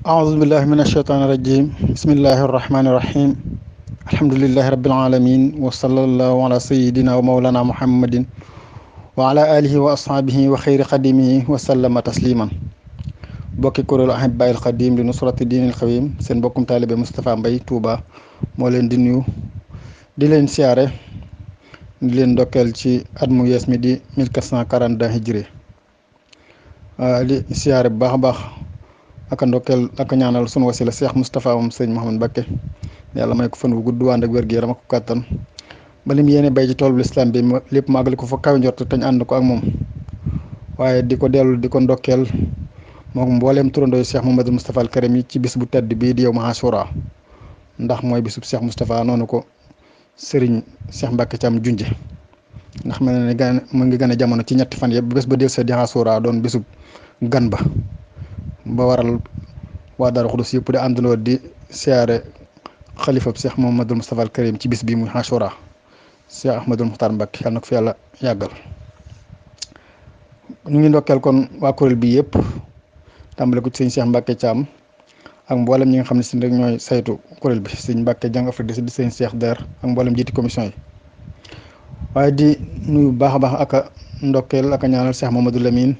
أعوذ بالله من الشيطان الرجيم بسم الله الرحمن الرحيم الحمد لله رب العالمين وصلى الله على سيدنا ومولانا محمد وعلى آله وأصحابه وخير خديمه وسلم تسليما bokki kuréelu Ahibahil Khadim di nusrati diinil xawim seen bokkum taalibe Moustapha Mbaye Touba moo leen di nuyu di leen siyaare di leen ndokkeel ci at mu yees mi di 1442 hijri di siyaare bu baax a baax ak ndokkeel ak ñaanal sunu wasila Cheikh Moustapha moom sëñ Mouhamed Mbacké yàlla may ko fan wu gudd ànd ak wér-gu-yaram ak kàttan ba lim yéene bay ci tool bu lislaam bi lépp màggali ko fa kaw njort te ñu ànd ko ak moom waaye di ko dellu di ko ndokkeel moom mbooleem turandooy Cheikh Mouhamadou Moustapha al Karim yi ci bis bu tedd bii di yow ma Ashura ndax mooy bisub Cheikh Moustapha noonu ko Serigne Cheikh Mbacké Thiam junje ndax mel na ne mu ngi gën a jamono ci ñetti fan yëpp bés ba del sa di Ashura doon bisub gan ba waral waa Daaru Xudus yëpp di àndandoo di siyaare xalifab Cheikh Mouhamadou Moustapha al Karim ci bis bi muy Ashura Cheikh Ahmadul Muxtaar Mbacké yàlla na ko fi yàlla yàggal. ñu ngi ndokkeel kon waa kuréel bi yëpp tàmbale ko ci sëñ Cheikh Mbacké Thiam ak mboolem ñi nga xam ne si rek ñooy saytu kuréel bi sëñ Mbacké Jàng Afrique di sëñ Cheikh Der ak mboolem jiiti commission yi waaye di nuyu baax a baax ak a ndokkeel ak a ñaanal Cheikh Mamadou Lamine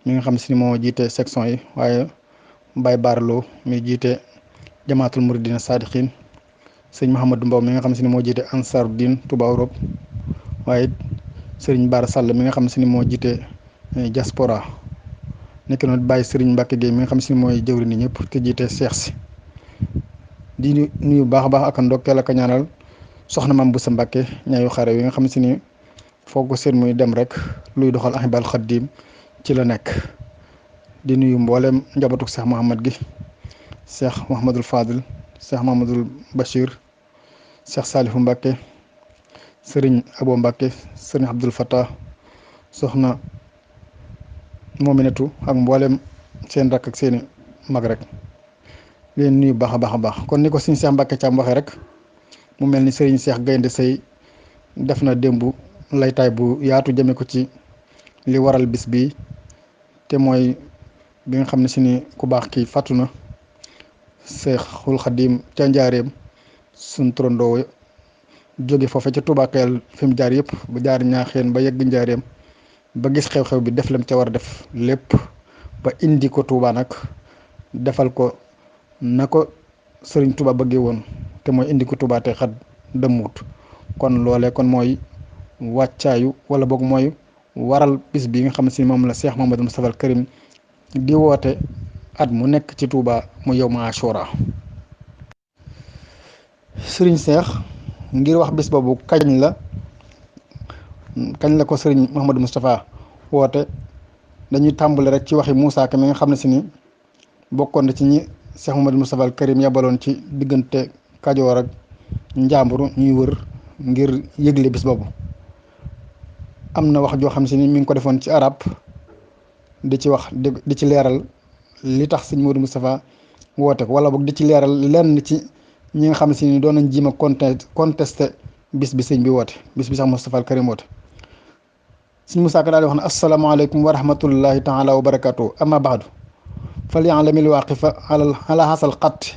mi nga xam si ni moo jiite section yi waaye Baye Barlo mi jiite jamaatul muridina sadiqin sëñ Mouhamadou Mbow mi nga xam si ni moo jiite Ansaruddin Touba Europe waaye sëriñ Bara Sall mi nga xam si ni moo jiite diaspora nekk noonu bàyyi sëriñ Mbacké Gueye mi nga xam si ni mooy jëwri ni ñëpp te jiite seex si di nuyu baax a baax ak ndokkeel ak ñaanal soxna Mame Boussa Mbacké ñaayu xare yi nga xam si ni foog ko seen muy dem rek luy doxal Ahibahil Khadim ci la nekk di nuyu mboolem njabootu Cheikh Mouhamad gi Cheikh Mouhamadul Fadil Cheikh Mouhamadul Bachir Cheikh Salifou Mbacké sëriñ Abo Mbacké sëriñ Abdoul Fattah soxna Mominatu ak mboolem seen rakk ak seeni mag rek leen nuyu baax a baax a baax kon ni ko sëriñ Cheikh Mbacké Thiam waxee rek mu mel ni sëriñ Cheikh Gaynde Sey def na démb laytaay bu yaatu jëme ko ci li waral bis bi te mooy bi nga xam ne si ni ku baax kii fàttu na Seexul Xadim ca njaareem suñ turandoo jóge foofa ca Touba Kayal fi mu jaar yëpp ba jaar ñaaxeen ba yegg njaareem ba gis xew-xew bi def lam ca war a def lépp ba indi ko Touba nag defal ko na ko sëriñ Touba bëggee woon te mooy indi ko Touba te xat dëmmuut kon loolee kon mooy wàccaayu wala boog mooy waral bis bi nga xam ne si moom la Cheikh Mouhamadou Moustapha al Karim di woote at mu nekk ci Touba mu yow ma Ashura sëriñ Cheikh ngir wax bis boobu kañ la ko sëriñ Mouhamadou Moustapha woote dañuy tàmbale rek ci waxi Moussa Ka mi nga xam ne si ni bokkoon na ci ñi Cheikh Mouhamadou Moustapha al Karim yabaloon ci diggante Kajoor ak Njàmbur ñuy wër ngir yëgle bis boobu am na wax joo xam si ni mi ngi ko defoon ci arab di ci wax di ci leeral li tax sëñ Modou Moustapha woote ko wala boog di ci leeral lenn ci ñi nga xam si ni doon nañ jiima contesté bis bi sëñ bi woote bis bi sax Moustapha al Karim woote sëñ Moussa Ka daal di wax ne asalaamaaleykum wa rahmatullahi taala wa barakatuh amma baadu fal ya'lamil waaqifa ala hasal qatt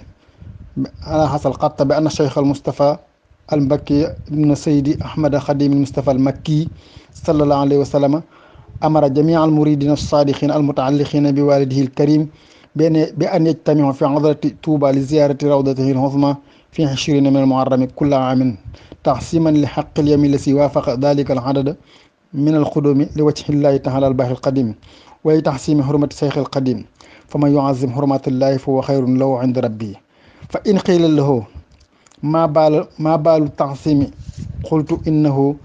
bi anna cheikh al Moustapha al Mbakki ibn Seydi Ahmad Khadim al Moustapha al Makki sallallahu alayhi wa sallam amara jamia al muridina as-sadiqin al mutaalliqina bi walidihi al karim bi an yajtamiu fi hadrati Touba li ziyarati rawdatihi al uzma fi 20 min al muharram kulla amin taxsiman li haqqi al yawmi allati wafaqa dhalika al adad min al qudumi li wajhi llahi taala al baaxi al qadim wa li taxsimi hurmati shaykh al qadim faman yu'azzim hurmati llahi fa huwa khayrun lahu inda rabbi fa in qila lahu ma baalu taxsimi qultu innahu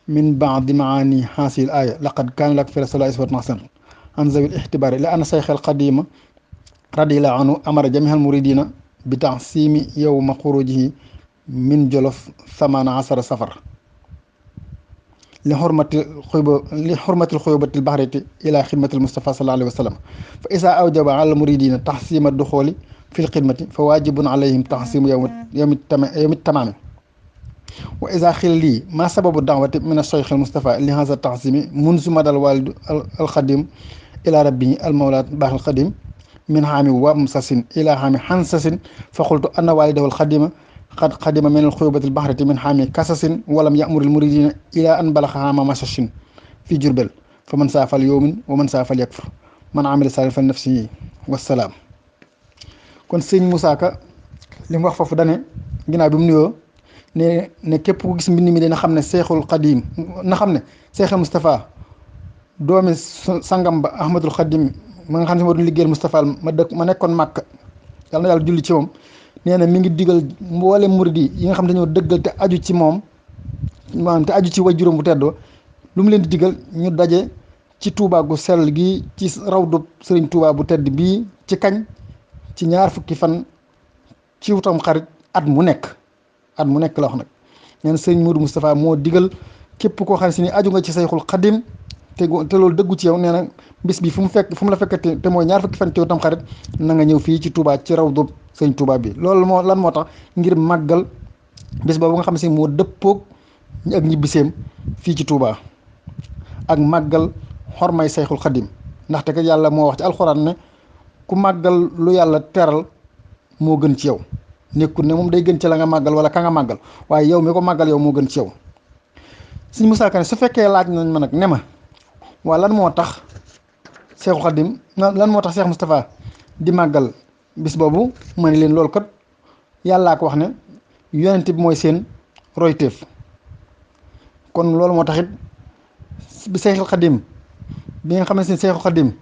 min baadi maani hasil aya laqad kaana lak fi rasulillahi uswatun hasanatun an zawil ixtibaari li anna shaykh al qadima radiyallahu anhu amara jamiha al muridina bi taxsimi yowma xurujihi min jolof 18 safar li xurmatil xuyubatil baxrati ila xidmatil Mustafa sallallahu alayhi wa sallam fa isa awjaba ala muridina taxsima duxooli fil xidmati fa waajibun alayhim taxsimu yowmi tamaami wa isa xila lii ma sababu daawati min acheikh al Mustafa li haza taxsimi munzu madal walidu al xadim ila rabbihi al mawla baaxil xadim min xaami wamsasin ila xaami xansasin fa xultu anna walidawal xadima xad xadima min al xuyubatil baxrati min xaami kasasin walam yamuril muridina ila an balaxa xaama masashin fi jurbel fa man saafal yowmin wa man saafal yakfur man amila saalin fa nafsihi wasalaam. kon sëñ Moussa Ka li mu wax foofu dane ginnaaw bi mu nuyoo ne képp ku gis mbind mi dina xam ne seexul xadim na xam ne seexul Moustapha doomi sangam ba Ahmadul Xadim ma nga xam ne moo doon liggéeyal Moustapha ma nekkoon màkk yàlla na yàlla julli ci moom nee na mi ngi digal mboolem murid yi nga xam ne dañoo dëggal te aju ci moom maanaam te aju ci wajuram bu teddoo lu mu leen di digal ñu daje ci Touba gu sell gi ci rawdu Sëriñ Touba bu tedd bii ci kañ ci ñaar fukki fan ci wutam xarit at mu nekk la wax nag nee na Sëriñ Modou Moustapha moo digal képp koo xam ne si ni aju nga ci Sayxul Xadim te loolu dëggu ci yow nee na bis bi fu mu la fekk te mooy ñaar fukki fan ci wutam xarit na nga ñëw fii ci Touba ci rawdu Sëriñ Touba bi loolu lan moo tax ngir màggal bis boobu nga xam ne si moo dëppoog ak ñibbiseem fii ci Touba ak màggal xormay Sayxul Xadim ndaxte kat yàlla moo wax ci alxuraan ne ku màggal lu yàlla teral moo gën ci yow nekkul ne moom day gën ci la nga màggal wala ka nga màggal waaye yow mi ko màggal yow moo gën ci yow. Sëñ Moussa Ka ne su fekkee laaj nañ ma nag ne ma waa lan moo tax Sayxul Xadim lan moo tax Seex Moustapha di màggal bis boobu ma ne leen loolu kat yàllaa ko wax ne yonent bi mooy seen royteef kon loolu moo tax it bi Sayxul Xadim bi nga xam ne Sayxul Xadim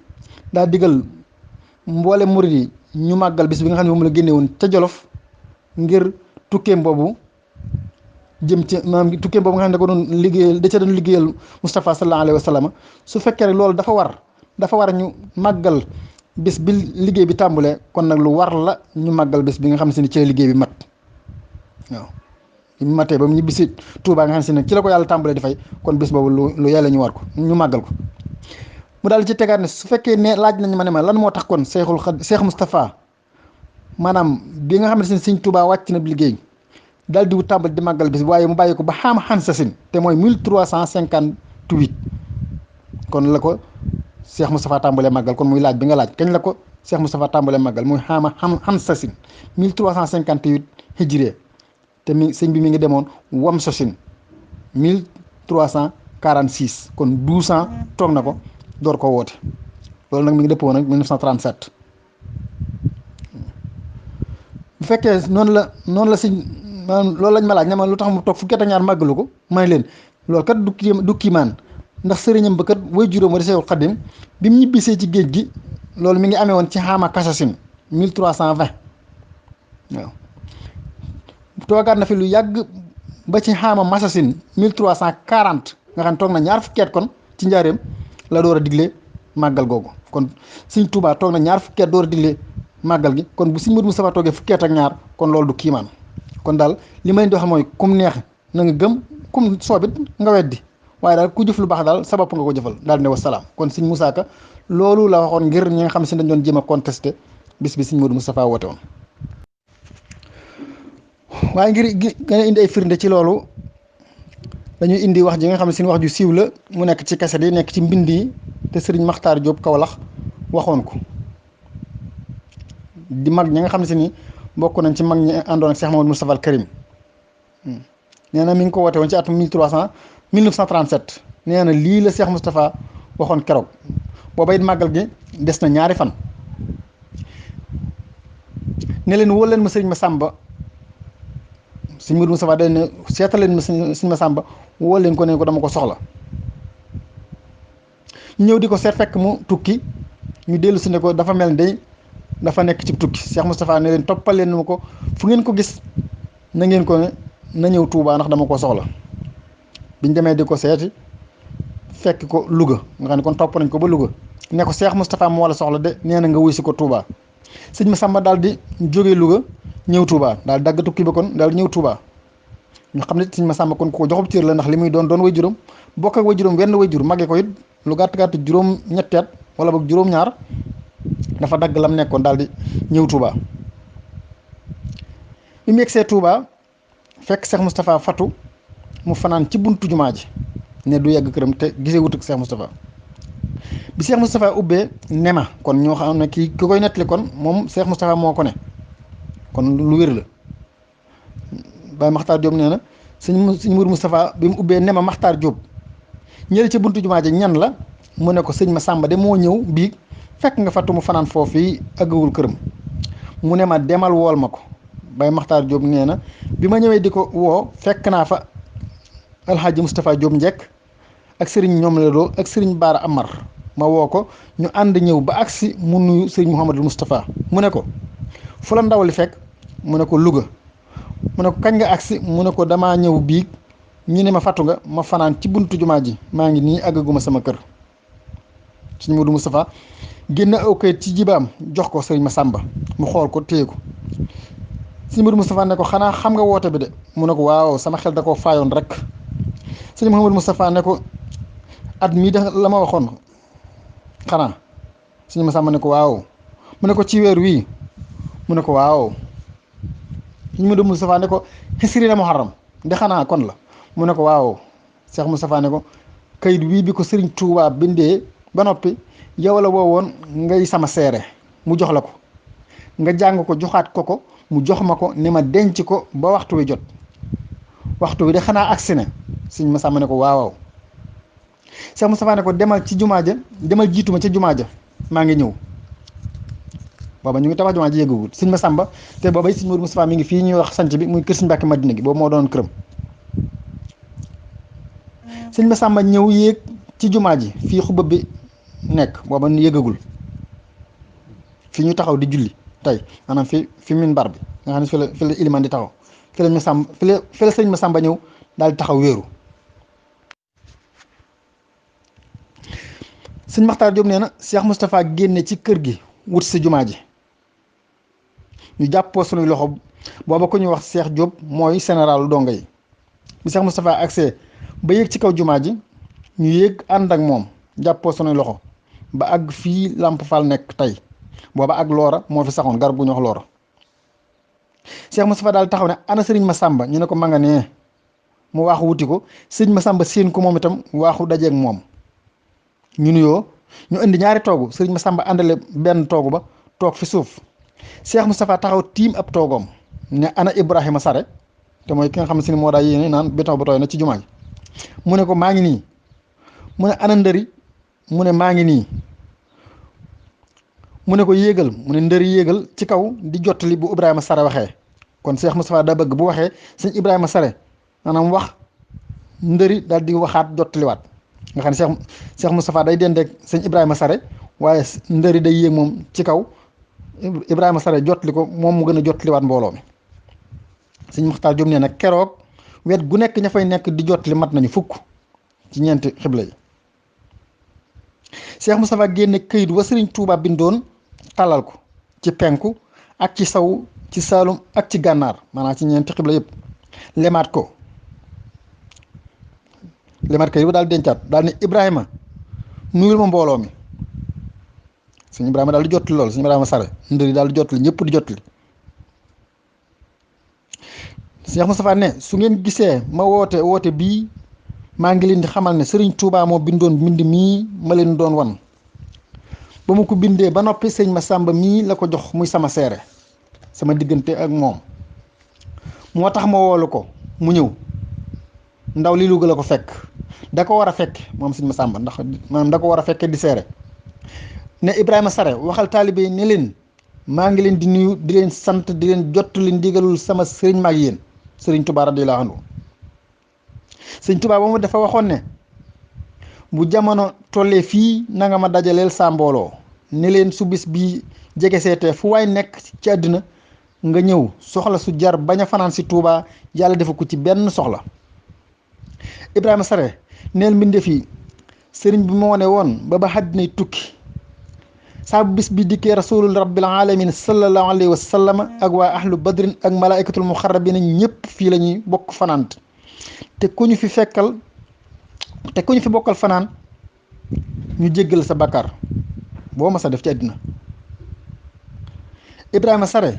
daa digal mboole murid yi ñu màggal bis bi nga xam ne moom la génne woon ca Jolof ngir tukkeem boobu jëm ci maanaam tukkeem boobu nga xam ne da ko doon liggéeyal da ca doon liggéeyal Moustapha sallallahu alayhi wa sallam su fekkee rek loolu dafa war ñu màggal bis bi liggéey bi tàmbulee kon nag lu war la ñu màggal bis bi nga xam ne ci la liggéey bi mat waaw ñu matee ba mu ñibbisi Touba nga xam ne ci la ko yàlla tàmbulee di fay kon bis boobu lu yàlla ñu war ko ñu màggal ko. mu daal ci tegaat ne su fekkee ne laaj nañ ma ne ma lan moo tax kon Seex Moustapha maanaam bi nga xam ne Sëñ Touba wàcc na liggéey daal di tàmbali di màggal bis waaye mu bàyyi ko ba xaama xansasin te mooy 1358 kon la ko Seex Moustapha tàmbalee màggal kon muy laaj bi nga laaj kañ la ko Seex Moustapha tàmbalee màggal muy xaama xansasin 1358 hijriye te sëñ bi mi ngi demoon Wamsasin 1346 kon 12 ans toog na ko door ko woote loolu nag mi ngi dëppoo nag 1937 bu fekkee noonu la sëñ maanaam loolu lañ ma laaj ne ma lu tax mu toog fukki at ak ñaar màggalu ko may leen loolu kat du kiimaan ndax sëriñam ba kat way juróom wa di Seexul Xadim bi mu ñibbisee ci géej gi loolu mi ngi amee woon ci xaama kasasin 1320 waaw toogaat na fi lu yàgg ba ci xaama masasin 1340 nga xam ne toog na ñaar fukki at kon ci njaareem la door a digle màggal googu kon Sëñ Tuubaa toog na ñaar fukki at door a digle màggal gi kon bu Sëñ Moodu Mustafaa toogee fukki at ak ñaar kon loolu du kiimaan kon daal li ma leen di wax mooy kum neex na nga gëm kum soobit nga weddi waaye daal ku jëf lu baax daal sa bopp nga ko jëfal daal ne wasalaam kon Sëñ Moussa Ka loolu la waxoon ngir ñi nga xam si dañ doon jéem a contesté bis bi Sëñ Moodu Mustafaa woote woon waaye ngir gën a indi ay firnde ci loolu dañuy indi wax ji nga xam ne seen wax ju siiw la mu nekk ci kaset yi nekk ci mbind yi te Sëriñ Maxtaar Jóob Kawlax waxoon ko di mag ñi nga xam ne si ni bokk nañ ci mag ñi àndoon ak Cheikh Mamadou Moustapha al Karim nee na mi ngi ko woote woon ci atum 1937 nee na lii la Cheikh Moustapha waxoon keroog booba it màggal gi des na ñaari fan ne leen woo leen ma sëriñ Masamba Sëñ Moodu Mustafaa day ne seetal leen ma sëñ Masamba woo leen ko ne ko dama ko soxla ñu ñëw di ko seet fekk mu tukki ñu dellu si ne ko dafa mel ni day dafa nekk ci tukki Cheikh Moustapha ne leen toppal leen ma ko fu ngeen ko gis na ngeen ko ne na ñëw Touba ndax dama ko soxla biñ demee di ko seeti fekk ko Louga nga xam ne kon topp nañ ko ba Louga ne ko Cheikh Moustapha moo la soxla de nee na nga wuy si ko Touba sëñ Masamba daal di jógee Louga ñëw Touba daal dagg tukki ba kon daal ñëw Touba ñu xam ne sëñ Masamba kon ku ko joxub cër la ndax li muy doon way juróom bokk ak way juróom wenn way jur màggee ko it lu gàtt juróom ñetti at wala boog juróom-ñaar dafa dagg lam nekkoon daal di ñëw Touba bi mu yegsee Touba fekk Cheikh Moustapha fatu mu fanaan ci buntu jumaa ji ne du yegg këram te gisee wut ak Cheikh Moustapha bi Cheikh Moustapha ubbee ne ma kon ñoo xam ne kii ki koy nettali kon moom Cheikh Moustapha moo ko ne kon lu wér la. Baye Makhtar Diop nee na sëñ Mourou Moustapha bi mu ubbee ne ma Makhtar Diop ñëri ca buntu jumaa ja ñan la mu ne ko sëñ ma Sàmba de moo ñëw biig fekk nga fattu mu fanaan foofu yi àggagul këram mu ne ma demal wool ma ko. Baye Makhtar Diop nee na bi ma ñëwee di ko woo fekk naa fa alxaaji Moustapha Diop njekk ak sëriñ ñoom la doo ak sëriñ Baara Amar ma woo ko ñu ànd ñëw ba agsi mu nuyu sëriñ Mouhamadul Moustapha mu ne ko fu la ndaw li fekk mu ne ko Louga mu ne ko kañ nga agsi mu ne ko damaa ñëw biig ñu ne ma fattu nga ma fanaan ci buntu jumaa ji maa ngi nii àggaguma sama kër. sëriñ Modou Moustapha génn aw kayit ci jibaam jox ko sëriñ Massamba mu xool ko téye ko. sëñ Modou Moustapha ne ko xanaa xam nga woote bi de mu ne ko waaw sama xel da koo faayoon rek sëñ Mouhamadou Moustapha ne ko at mii da la ma waxoon xanaa sëñ Massamba ne ko waaw mu ne ko ci weer wii mu ne ko waaw sëñ Modou Moustapha ne ko xisri na muharram de xanaa kon la mu ne ko waaw Cheikh Moustapha ne ko kayit wii bi ko Sëriñ Tuubaa bindee ba noppi yow la woowoon ngay sama seere mu jox la ko nga jàng ko joxaat ko mu jox ma ko ne ma denc ko ba waxtu wi jot waxtu wi de xanaa agsi na sëñ Massamba ne ko waaw Cheikh Moustapha ne ko demal ci jumaa ja demal jiitu ma ca jumaa ja maa ngi ñëw booba ñu ngi tabax jumaa ji yëggagul sëñ Massamba te booba sëñ Modou Moustapha mi ngi fii ñuy wax sanc bi muy kër sëñ Mbàkke Madina gi boobu moo doon këram sëñ Massamba ñëw yéeg ci jumaa ji fii xubab bi nekk booba yëggagul fii ñu taxaw di julli tey maanaam fi minbar bi nga xam ne fi la iliman di taxaw fi la sëñ Massamba ñëw daal di taxaw wéeru. sëñ Makhtar Diop nee na Cheikh Moustapha génne ci kër gi wut si jumaa ji ñu jàppoo sunuy loxo booba ku ñuy wax Cheikh Diop mooy général donga yi bi Cheikh Moustapha accès ba yéeg ci kaw jumaa ji ñu yéeg ànd ak moom jàppoo sunuy loxo ba àgg fii Lamp Fall nekk tey booba ak loora moo fi saxoon garab bu ñu wax loora Cheikh Moustapha daal taxaw ne ana sëriñ Massamba ñu ne ko ma nga nee mu waaxu wuti ko sëriñ Massamba séen ko moom itam waaxu dajeeg moom ñu nuyoo ñu indi ñaari toogu sëriñ Massamba àndale benn toogu ba toog fi suuf Cheikh Moustapha taxaw tiim ab toogoom ne ana Ibrahima Sare te mooy ki nga xam ne moo daa yéene naan béton bu tooy na ci jumaa ji mu ne ko maa ngi nii mu ne ana ndëri mu ne maa ngi nii mu ne ko yéegal mu ne ndëri yéegal ci kaw di jottali bu Ibrahima Sare waxee kon Cheikh Moustapha daa bëgg bu waxee sëñ Ibrahima Sare maanaam wax ndëri daal di waxaat jottaliwaat nga xam ne Cheikh Moustapha day dendeeg sëñ Ibrahima Sare waaye ndëri day yéeg moom ci kaw Ibrahima Sare jottali ko moom mu gën a jottaliwaat mbooloo mi sëñ Makhtar Diop nee nag keroog wet gu nekk ña fay nekk di jottali mat nañu fukk ci ñeenti xibla yi Cheikh Moustapha génne këyit wa Sëriñ Tuubaa bindoon talal ko ci penku ak ci saw ci saalum ak ci gànnaar maanaam ci ñeenti xibla yëpp lemaat ko këyit ba daal dencaat daal ne Ibrahima nuyul ma mbooloo mi sëñ Ibrahima daal di jottali lool sëñ Ibrahima Sare ndëri daal di jottali ñëpp di jottali Cheikh Moustapha ne su ngeen gisee ma woote bii maa ngi leen di xamal ne Sëriñ Tuubaa moo bindoon bind mii ma leen doon wan ba mu ko bindee ba noppi sëñ Massamba mii la ko jox muy sama seere sama diggante ak moom moo tax ma woolu ko mu ñëw ndaw li Louga la ko fekk da ko war a fekk moom sëñ Massamba ndax maanaam da ko war a fekke di seere ne Ibrahima Sare waxal taalibe yi ne leen maa ngi leen di nuyu di leen sant di leen jottali ndigalul sama sëriñ maag yéen Sëriñ Tuubaa radiyallaahu anhu sëñ Tuubaa ba mu dafa waxoon ne bu jamono tollee fii na nga ma dajaleel saa mbooloo ne leen su bis bii jege seetee fu waay nekk ci àddina nga ñëw soxla su jar bañ a fanaan si Tuubaa yàlla defu ko ci benn soxla Ibrahima Sare neel mbindeef yi sëriñ bi moo ne woon ba àddinay tukki saa bu bis bi dikkee rasulul rabbil alamin sallallahu alayhi wa sallam ak waa ahlu badrin ak malaikatul muxarrabina ñëpp fii la ñuy bokk fanaan te ku ñu fi bokkal fanaan ñu jéggal sa bakkaar boo ma sa def ci àddina Ibrahima Sare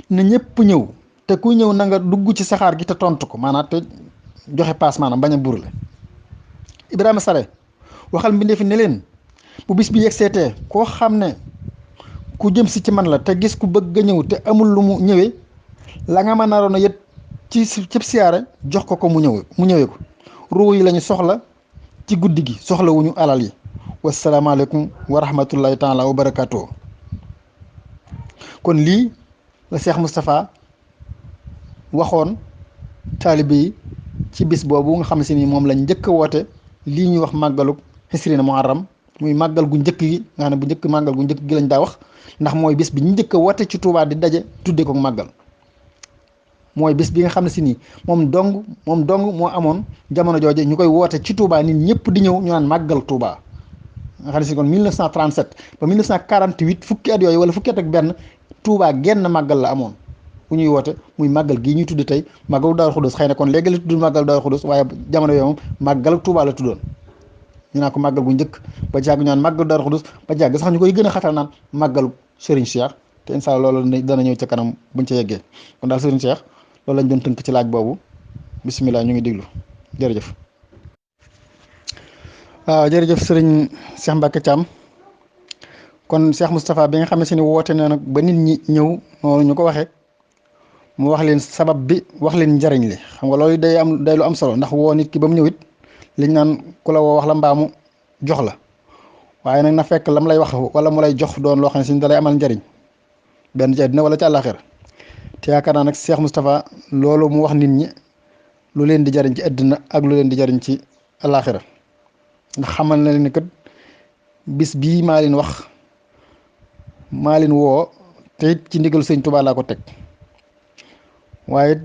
na ñëpp ñëw te ku ñëw na nga dugg ci saxaar gi te tontu ko maanaam te joxe paas maanaam bañ a burle Ibrahima Sare waxal mbindee fi ne leen bu bis bi yegseetee koo xam ne ku jëm si ci man la te gis ku bëgg a ñëw te amul lu mu ñëwee la nga ma naroon a yët ci siyaare jox ko mu ñëwee ko ruu yi lañu soxla ci guddi gi soxlawuñu alal yi. wasalaamaaleykum wa rahmatullahi taala wa barakaatu. kon lii la Cheikh Moustapha waxoon taalibe yi ci bis boobu nga xam si ni moom lañ njëkk a woote lii ñuy wax màggalu Hisrina Muharram muy màggal gu njëkk gi nga xam ne bu njëkk màggal gu njëkk gi lañ daa wax ndax mooy bis bi ñu njëkk a woote ci Touba di daje tuddee ko màggal mooy bis bi nga xam ne si nii moom dong moo amoon jamono jooje ñu koy woote ci Touba nit ñëpp di ñëw ñu naan màggal Touba nga xam ne si kon 1937 ba 1948 fukki at yooyu wala fukki at ak benn Touba genn màggal la amoon bu ñuy woote muy màggal gii ñuy tudd tey màggalu Daaru Xudus xëy na kon léegi la tudd màggal Daaru Xudus waaye jamono yooyu moom màggal Touba la tuddoon ñu naan ko màggal gu njëkk ba jàgg ñu naan màggal Daaru Xudus ba jàgg sax ñu koy gën a xatal naan màggal Serigne Cheikh te incha allah loolu dana ñëw ca kanam buñ ca yeggee kon daal Serigne Cheikh loolu lañ doon tënk ci laaj boobu bisimilah ñu ngi déglu jërëjëf. waaw jërëjëf Serigne Cheikh Mbacke Thiam kon Cheikh Moustapha bi nga xam ne si ni woote na nag ba nit ñi ñëw noonu ñu ko waxee mu wax leen sabab bi wax leen njariñ li xam nga loolu day lu am solo ndax woo nit ki ba mu ñëw it liñ naan ku la woo wax la mbaamu jox la waaye nag na fekk lam lay wax wala mu lay jox doon loo xam ne si da lay amal njariñ benn ci àddina wala ci àllaaxira te yaakaar naa nag Cheikh Moustapha loolu mu wax nit ñi lu leen di jariñ ci àddina ak lu leen di jariñ ci àllaaxira ndax xamal na leen ni kat bis bii maa leen wax maa leen woo te it ci ndigalu sëñ Tuubaa laa ko teg waaye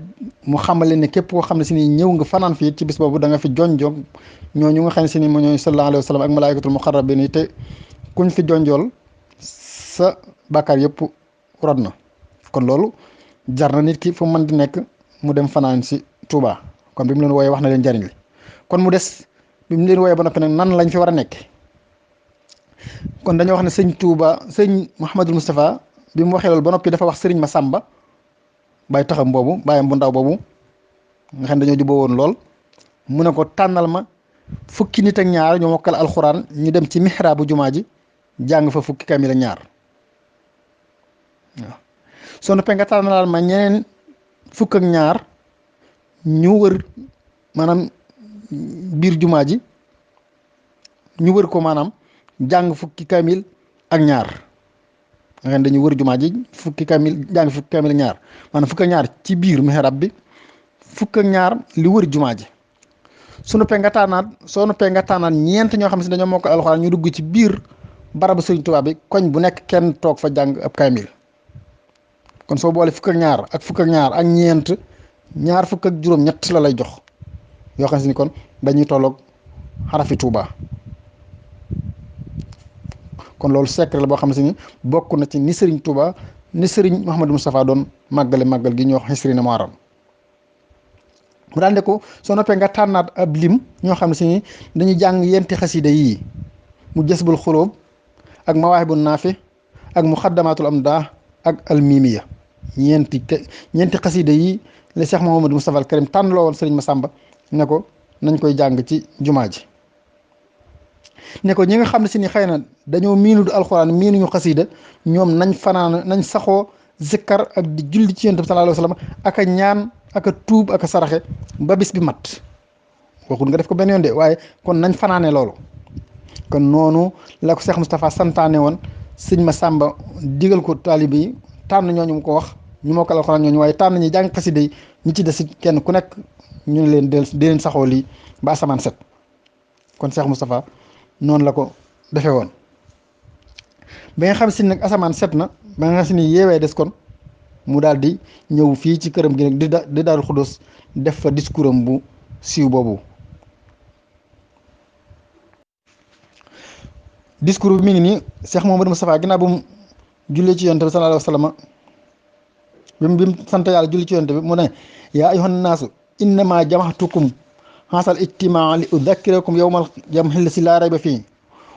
mu xamal leen ne képp koo xam ne si ni ñëw nga fanaan fii ci bis boobu da nga fi jonjoog ñooñu nga xam ne si ni mo ñooy sallallahu alayhi wa sallam ak malaayikatul muqarrabin yi te kuñ fi jonjool sa bàkkaar yëpp rod na kon loolu jar na nit ki fu mën di nekk mu dem fanaan si Touba kon bi mu leen wooyee wax na leen njariñ li kon mu des bi mu leen wooyee ba noppi nag nan lañ fi war a nekk kon dañoo wax ne sëñ Touba sëñ Mouhamadul Moustapha bi mu waxee loolu ba noppi dafa wax sëriñ Massamba bàyyi taxam boobu bàyyam bu ndaw boobu nga xam ne dañoo juboo woon lool mu ne ko tànnal ma fukki nit ak ñaar ñoo mokkal alxuraan ñu dem ci mihraabu jumaa ji jàng fa fukki kamil ak ñaar waaw soo noppee nga tànnalal ma ñeneen fukk ak ñaar ñu wër maanaam biir jumaa ji ñu wër ko maanaam jàng fukki kamil ak ñaar nga xam ne dañu wër jumaa ji fukki kamil jàng fukki kamil ak ñaar maanaam fukk ak ñaar ci biir mihrab bi fukk ak ñaar li wër jumaa ji soo noppee nga tànnaat ñeent ñoo xam ne dañoo mokkal alxuraan ñu dugg ci biir barabu Sëriñ Tuubaa bi koñ bu nekk kenn toog fa jàng ab kamil kon soo boole fukk ak ñaar ak ñeent ñaar fukk ak juróom-ñett la lay jox yoo xam ni kon dañuy tolloog xarafi Touba kon loolu secret la boo xam ni bokk na ci ni Serigne Touba ni Serigne Mouhamadou Moustapha doon màggal gi ñuy wax Hisrina Muharram mu daan ne ko soo noppee nga tànnaat ab lim ñoo xam ne si dañuy jàng yenti xasida yii mu Jazbul Xuloob ak Mawaahibun Naafi ak Muxaddamatul Amdah ak Almimiya ñeenti xasida yi la Cheikh Mouhamadou Moustapha al Karim tànn loo woon Serigne Massamba ne ko nañ koy jàng ci jumaa ji ne ko ñi nga xam ne si ni xëy na dañoo miinul alxuraan miinuñu xasida ñoom nañ saxoo zikkar ak di julli ci yonent bi sallallahu alayhi wa sallam ak a ñaan ak a tuub ak a saraxe ba bis bi mat waxul nga def ko benn yoon de waaye kon nañ fanaane loolu kon noonu la ko Cheikh Moustapha santaane woon sëñ Massamba digal ko taalibe yi tànn ñooñu mu ko wax ñu mokkal alxuraan ñooñu waaye tànn ñi jàng xasida yi ñi ci des kenn ku nekk ñu ne leen di leen saxoo lii ba asamaan set kon Cheikh Moustapha noonu la ko defee woon ba nga xam si nag asamaan set na ba nga xam si ni yeewee des kon mu daal di ñëw fii ci këram gi nag di Daaru Xudus def fa discours am bu siiw boobu discours bi mi ngi nii Cheikh Mouhamadou Moustapha ginnaaw bu mu jullee ci yonent bi sallallahu alayhi wa sallam bi mu sant yàlla julli ci yonent bi mu ne yaa ayyuhan naasu innama jamaxtukum xaasal ijtimaa li udakkirakum yowmal jamxi lasi laa rayba fii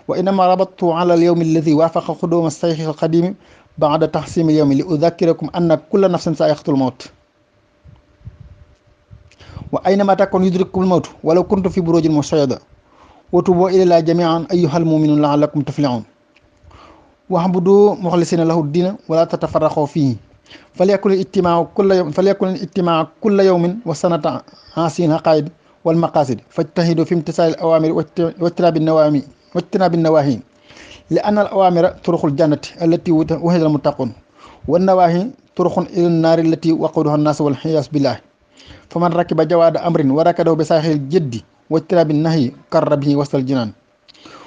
wa innama rabattu ala al yowmi alladi waafaqa xuduuma sayxi alqadimi baada taxsimi yowmi li udakkirakum anna kulla nafsin saa'iqatul mawt wa aynama takun yudrikkumul mawtu walaw kuntum fi burujin mushayyada wa tuubu ilallaahi jamii'an ayyuhal mu'minuun la'allakum tuflihuun wa'budu muxlisina lahu diina wala tatafarraqu fiihi falyakun ijtimaa'u kulla yawmin wa sanata aasiin aqaa'id wal maqaasid fajtahidu fi imtisaalil awaamiri wajtinaabi nawaahi li anna al awaamira turuqul jannati allati wu'ida al muttaquun wan nawaahi turuqun ila naari allati waquuduha an-naas wal iyaazu billaah faman rakiba jawaada amrin wa rakadahu bi saaxil jiddi wajtinaabi nahyi qarra bihi wasal jinaan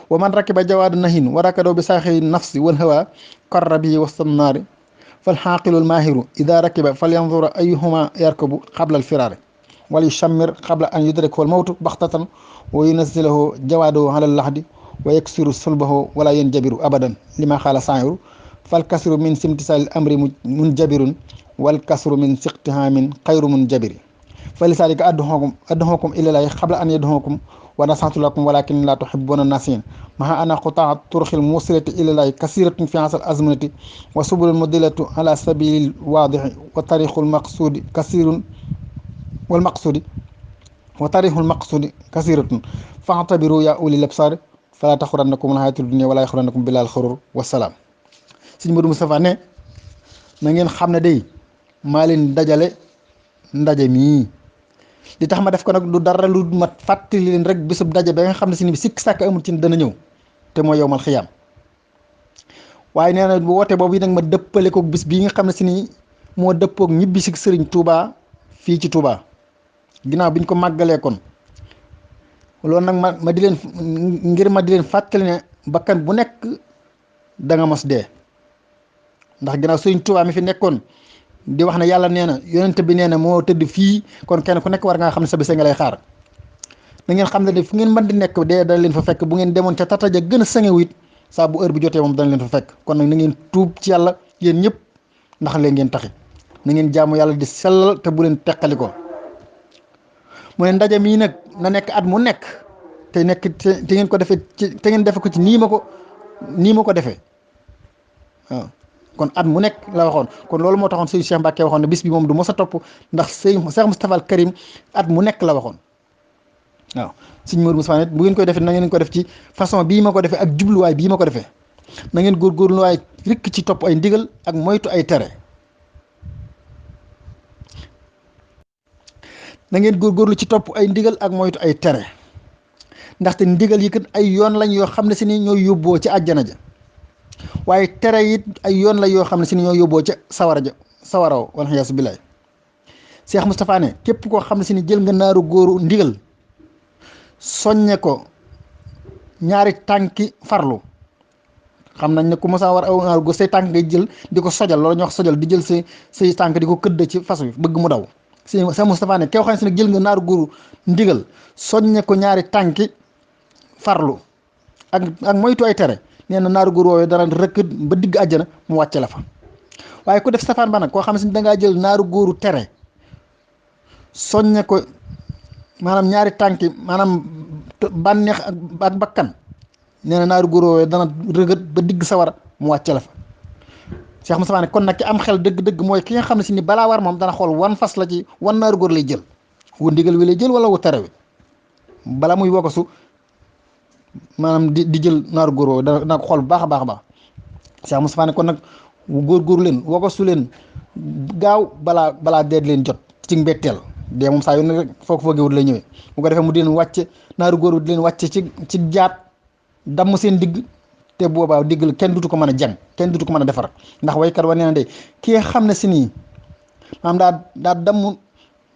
wa man rakiba jawaada nahyin wa rakadahu bi saaxil nafsi wal hawaa qarra bihi wasal naari fal xaaqilul maahiru idaa rakiba falyanzura ayyuhumaa yarkabu qabla al-firaari wal yushammir qabla an yudrakahu al-mawtu baxtatan wa yunazzilahu jawaadahu ala al-lahdi wa yaksiru sulbahu wala yanjabiru abadan lima qaala saa'iru fal kasru min simtisaalil amri munjabirun wal kasru min siqtihaamin xayru munjabiri fa lisaalika ad'uukum ilallaahi qabla an yad'uukum wa nasihtu lakum walakin laa tuhibbuuna naasihiin ma'a anna qutaa'a turuqil muusilati ilallaahi kasiiratun fi haazihil azminati wa subulul mudillatu alaa sabiilil waadihi wa tariiqul maqsuudi kasiirun wal maqsuudi wa tariiqul maqsuudi kasiiratun fa'tabiruu yaa ulil absaar falaa taxurrannakumul hayaatud dunyaa wa laa yaxurrannakum billaahil xuruur wa salaam. Sëñ Modou Moustapha ne na ngeen xam ne day maa leen dajale ndaje mii li tax ma def ko nag du dara lu mat fàttali leen rek bésub daje ba nga xam ne si ni bi sikk sàkk amul ci dana ñëw te mooy yowmal xiyaam waaye nee na woote boobu yi nag ma dëppale ko bis bii nga xam ne si ni moo dëppook ñibbi si sëriñ Touba fii ci Touba ginnaaw biñ ko màggalee kon loolu nag ma di leen ngir ma di leen fàttali ne bakkan bu nekk da nga mos dee ndax ginnaaw sëriñ Touba mi fi nekkoon di wax ne yàlla nee na yonent bi nee na moo tëdd fii kon kenn ku nekk war ngaa xam ne sa bés nga lay xaar na ngeen xam ne fu ngeen mën di nekk dee dana leen fa fekk bu ngeen demoon ca tataja gën a sangewu it saa bu heure bi jotee moom dana leen fa fekk kon nag na ngeen tuub ci yàlla yéen ñëpp ndax leen ngeen taxi na ngeen jaamu yàlla di sellal te bu leen teqali ko mu ne ndaje mii nag na nekk at mu nekk te ngeen ko defee te ngeen defe ko ci nii ma ko defee waaw kon at mu nekk la waxoon kon loolu moo taxoon sëñ Cheikh Mbacke waxoon ne bis bi moom du mos a topp ndax sëñ Cheikh Moustapha al Karim at mu nekk la waxoon waaw sëñ Modou Moustapha nit bu ngeen koy defee na ngeen ko def ci façon bii ma ko defee ak jubluwaay bii ma ko defee na ngeen góorgóorluwaay rikk ci topp ay ndigal ak moytu ay tere na ngeen góorgóorlu ci topp ay ndigal ak moytu ay tere ndaxte ndigal yi kat ay yoon lañ yoo xam ne si ni ñooy yóbboo ci àjjana ja waaye tere it ay yoon la yoo xam ne si ñoo yóbboo ca sawaraw wal xiyaasu billaay Cheikh Moustapha ne képp koo xam ne si ni jël nga naaru góoru ndigal soññe ko ñaari tànki farlu xam nañ ne ku mosaa war aw naaru góor say tànk ngay jël di ko sojal loolu ñuy wax sojal di jël say tànk di ko këdd ci fas wi bëgg mu daw Cheikh Moustapha ne kéw xam ne si ni jël nga naaru góoru ndigal soññe ko ñaari tànki farlu ak moytu ay tere nee na naaru góor woowee dana rëkk ba digg àjjana mu wàcce la fa waaye ku def safaan ba nag koo xam ne dangaa jël naaru góoru tere soññe ko maanaam ñaari tànki maanaam bànneex ak bakkan nee na naaru góor woowee dana rëgët ba digg sawar mu wàcce la fa Cheikh Moustapha ne kon nag ki am xel dëgg-dëgg mooy ki nga xam ne si ni balaa war moom dana xool wan fas la ci wan naaru góor lay jël wu ndigal wi lay jël wala wu tere wi bala muy wokosu maanaam di jël naaru góor woo dana ko xool bu baax a baax a baax Cheikh Moustapha ne kon nag góorgóorlu leen wokosu leen gaaw balaa dee leen jot ci mbetteel dee moom saa yu ne rek foog foogewut lay ñëwee bu ko defee mu di leen wàcce naaru góor di leen wàcce ci jaat damm seen digg te boobaa diggal kenn dutu ko mën a jàng kenn dutu ko mën a defar ndax waykat wa nee na de ki nga xam ne si nii maanaam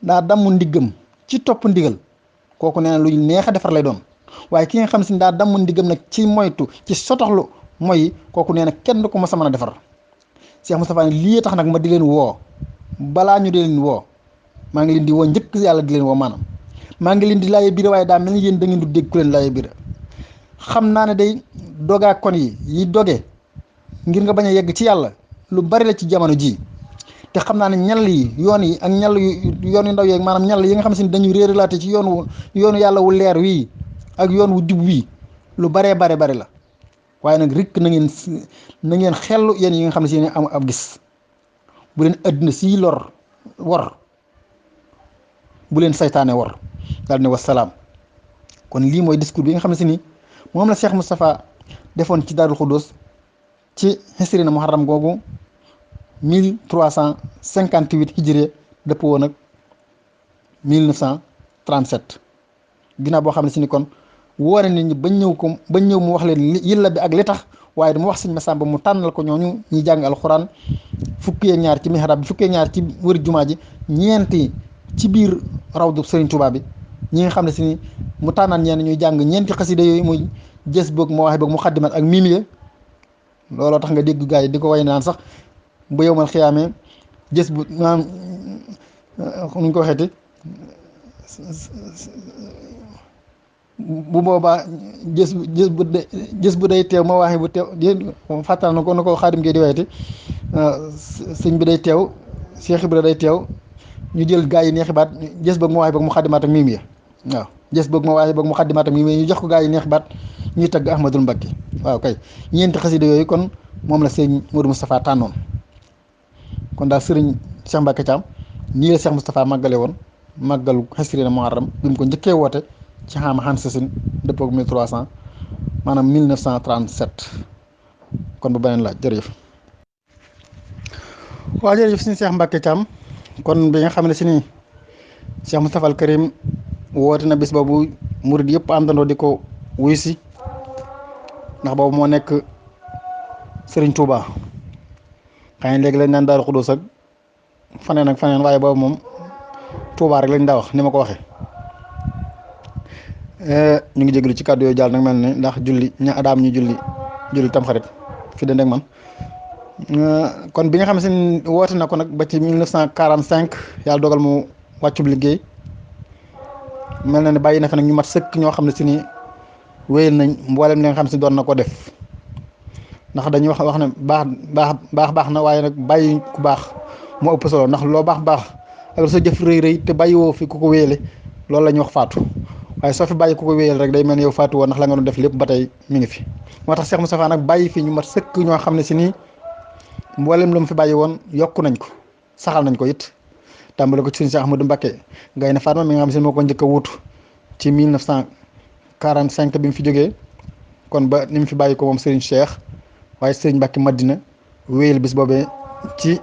daa damm ndiggam ci topp ndigal kooku nee na luy neex a defar lay doon waaye ki nga xam si daa damm ndigam nag ci moytu ci sotoxlu mooy kooku nee na kenn du ko mos a mën a defar Cheikh Moustapha ne lii tax nag ma di leen woo balaa ñu di leen woo maa ngi leen di woo njëkk yàlla di leen woo maanaam maa ngi leen di laaye biir waaye daa mel ni yéen da ngeen du dégg ku leen laaye biir xam naa ne day dogaa kon yi doge ngir nga bañ a yegg ci yàlla lu bari la ci jamono ji te xam naa ne ñal yi yoon yi ak ñal yoon yu ndaw yeeg maanaam ñal yi nga xam si ne dañuy réeralaate ci yoonu yàlla wu leer wii ak yoon wu jub wii lu bare la waaye nag rikk na ngeen xellu yéen yi nga xam ne si ne am ab gis bu leen àddina sii wor bu leen saytaane wor daal ne wasalaam kon lii mooy discours bi nga xam ne si ni moom la Cheikh Moustapha defoon ci Daarul Xudoos ci xisrina muharram googu 1358 hijri dëpp woon ak 1937 ginnaaw boo xam ne si ni kon woone nit ñi bañ ñëw mu wax leen yilla bi ak li tax waaye dama wax sëñ Massamba mu tànnal ko ñooñu ñuy jàng alxuraan fukki ñaar ci mihrab bi fukki ñaar ci wër jumaa ji ñeenti ci biir rawdu Sëriñ Tuubaa bi ñi nga xam ne si ni mu tànnaan ñenn ñuy jàng ñeenti xasida yooyu muy jës boog moo waxe boog mu xaddimat ak mimiya looloo tax nga dégg gaa yi di ko way naan sax bu yow mal xiyaamee jës bu maanaam nuñ ko waxeeti bu boobaa jës bu day teew ma waaxe bu teew di fàttal na ko xaadim ngee di wayeti sëñ bi day teew Cheikh Ibra day teew ñu jël gaa yi neexi baat jës boog ma waaxe boog mu xaddimat ak mimiya waaw jës boog ma waaxe boog mu xaddimat ak mimiya ñu jox ko gaa yi neexi baat ñuy tagg Ahmadul Mbakki waaw kay ñeenti xasida yooyu kon moom la sëñ Modou Moustapha tànnoon kon daal sëriñ Cheikh Mbacke Thiam nii la Cheikh Moustapha màggale woon màggalu xasrina muharram bi mu ko njëkkee woote ci xaama xan sasin dëppoog 1300 maanaam 1937 kon bu beneen laaj jërëjëf. waaw jërëjëf suñu Cheikh Mbacke Thiam kon bi nga xam ne si ni Cheikh Moustapha al Karim woote na bis boobu murid yëpp àndandoo di ko wuy si ndax boobu moo nekk Serigne Touba xëy na léegi lañ naan Daaru Xudoos ak faneen ak faneen waaye boobu moom Touba rek lañ daa wax ni ma ko waxee ñu ngi jégalu ci kàddu yooyu jàll nag mel ne ndax julli daam ñu julli tamxarit fi de ndeg man kon bi nga xam ne woote na ko nag ba ci 1945 yàlla dogal mu wàccub liggéey mel na ne bàyyi na fa nag ñu mat sëkk ñoo xam ne si ni wéyal nañ mboolem li nga xam si doon na ko def ndax dañuy wax ne baax na waaye nag bàyyi ku baax moo ëpp solo ndax loo baax ak sa jëf rëy te bàyyiwoo fi ku ko wéyale loolu la ñuy wax faatu waaye soo fi bàyyi ku ko wéyal rek day mel ne yow faatu woon ndax la nga doon def lépp ba tey mi ngi fi moo tax Cheikh Moustapha nag bàyyi fi ñu mat sëkk ñoo xam ne si nii mboolem lu mu fi bàyyi woon yokku nañ ko saxal nañ ko it tàmbale ko ci sëñ Cheikh Ahmadou Mbacké Gaynde Fatma mi nga xam ne si moo ko njëkk a wuutu ci 1945 bi mu fi jógee kon ba ni mu fi bàyyi ko moom Serigne Cheikh waaye Serigne Mbacké Madina wéyal bis boobee ci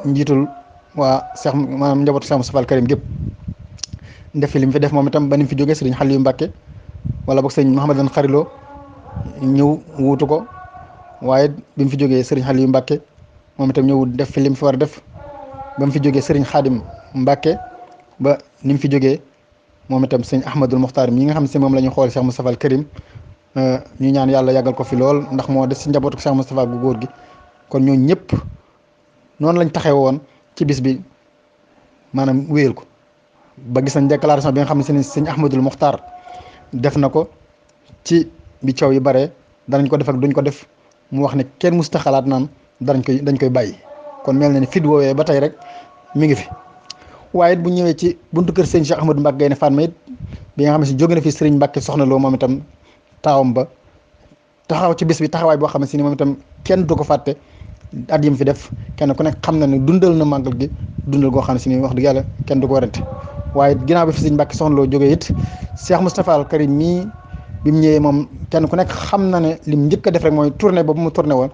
njiitul waa Cheikh maanaam njabootu Cheikh Moustapha al Karim gépp def fi li mu fi def moom itam ba ni mu fi jógee Serigne Xaliyu Mbacké wala boog Serigne Mouhamadan Xarilo ñëw wuutu ko waaye bi mu fi jógee Serigne Xaliyu Mbacké moom itam ñëw def fi li mu fi war a def ba mu fi jógee Serigne Xaadim Mbacké ba ni mu fi jógee moom itam sëñ Ahmadul Muxtaar mi nga xam si moom la ñu xool Cheikh Moustapha al Karim ñu ñaan yàlla yàggal ko fi lool ndax moo des si njabootu Cheikh Moustapha gu góor gi kon ñoo ñëpp noonu lañ taxee woon ci bis bi maanaam wéyal ko ba gis nañ déclaration bi nga xam ne si sëñ Ahmadul Muxtaar def na ko ci bi coow yi bare danañ ko def ak duñ ko def mu wax ne kenn musta xalaat naan dañ koy bàyyi kon mel na ni fit woowee ba tey rek mi ngi fi waaye it bu ñëwee ci buntu kër sëñ Cheikh Ahmadou Mbacké Gaynde Fatma it bi nga xam ne si jóge na fi Serigne Mbacké soxna loo moom itam taawam ba taxaw ci bis bi taxawaay boo xam ne si ni moom itam kenn du ko fàtte at yim fi def kenn ku nekk xam na ne dundal na màggal gi dundal goo xam ne si ni wax dëgg yàlla kenn du ko warante waaye ginnaaw bi fi Serigne Mbacké soxna loo jógee it Cheikh Moustapha al Karim mii bi mu ñëwee moom kenn ku nekk xam na ne lim njëkk a def rek mooy tournée boobu mu tourné woon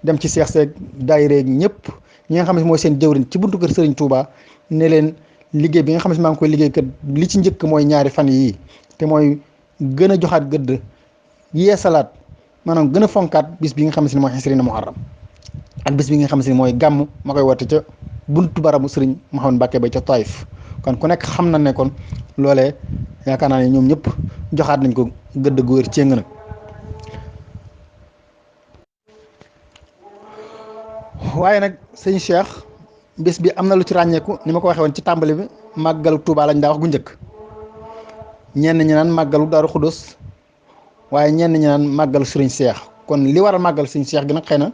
dem ci Cheikh Seck daayira ñëpp ñi nga xam ne mooy seen jëwriñ ci buntu kër Serigne Touba ne leen liggéey bi nga xam ne maa ngi koy liggéey kat li ci njëkk mooy ñaari fan yii te mooy gën a joxaat gëdd yeesalaat maanaam gën a fonkaat bis bi nga xam ne mooy xisrina muharram ak bis bi nga xam ne mooy gàmm ma koy woote ca buntu barabu Serigne Mouhamadou Mbacké ba ca Taïf kon ku nekk xam na ne kon loolee yaakaar naa ne ñoom ñëpp joxaat nañ ko gëdd gu wér céng nag waaye nag sëñ Cheikh bis bi am na lu ci ràññeeku ni ma ko waxee woon ci tàmbali bi màggalu Touba lañ daa wax gu njëkk ñenn ñi naan màggalu Daaru Xudoos waaye ñenn ñi naan màggalu sëriñ Cheikh kon li waral màggal sëñ Cheikh gi nag xëy na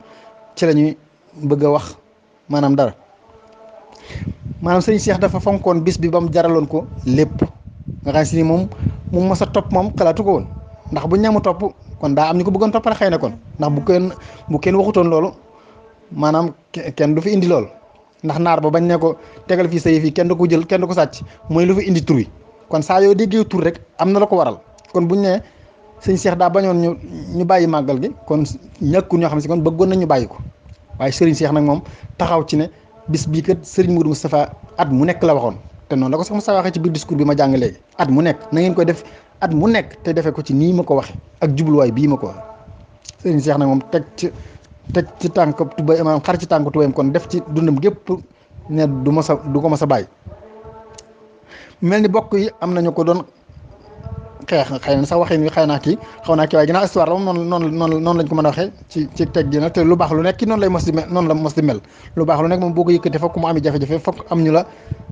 ci la ñuy bëgg a wax maanaam dara maanaam sëñ Cheikh dafa fonkoon bis bi ba mu jaraloon ko lépp nga xam si ni moom mu mos a topp moom xalaatu ko woon ndax bu ñamu topp kon daa am ñu ko bëggoon toppale xëy na kon ndax bu kenn waxutoon loolu maanaam kenn du fi indi lool ndax naar ba bañ ne ko tegal fii sa yëf yi kenn du ko jël kenn du ko sàcc mooy lu fi indi tur yi kon saa yoo déggee tur rek am na la ko waral kon buñ ne sëñ Cheikh daa bañoon ñu bàyyi màggal gi kon ñàkkul ñoo xam si kon bëggoon nañ ñu bàyyi ko waaye sëriñ Cheikh nag moom taxaw ci ne bis bii kat sëriñ Moudou Moustapha at mu nekk la waxoon te noonu la ko sax Moustapha waxee ci biir discours bi ma jàng léegi at mu nekk na ngeen koy def at mu nekk te defee ko ci nii ma ko waxe ak jubluwaay bii ma ko waxe sëriñ Cheikh nag moom teg ci tànk tubay maanaam xar ci tànk tubayam kon def ci dundam gépp ne du ko mas a bàyyi mel ni bokk yi am nañu ko doon xeex xëy na sax waxin wi xëy naa kii xaw naa kii waaye ginnaaw histoire la moom noonu lañ ko mën a waxee ci teg gi nag te lu baax lu nekk ki noonu lay mos di mel noonu la mos di mel lu baax lu nekk moom boo ko yëkkatee fokk mu ami jafe-jafe fokk am ñu la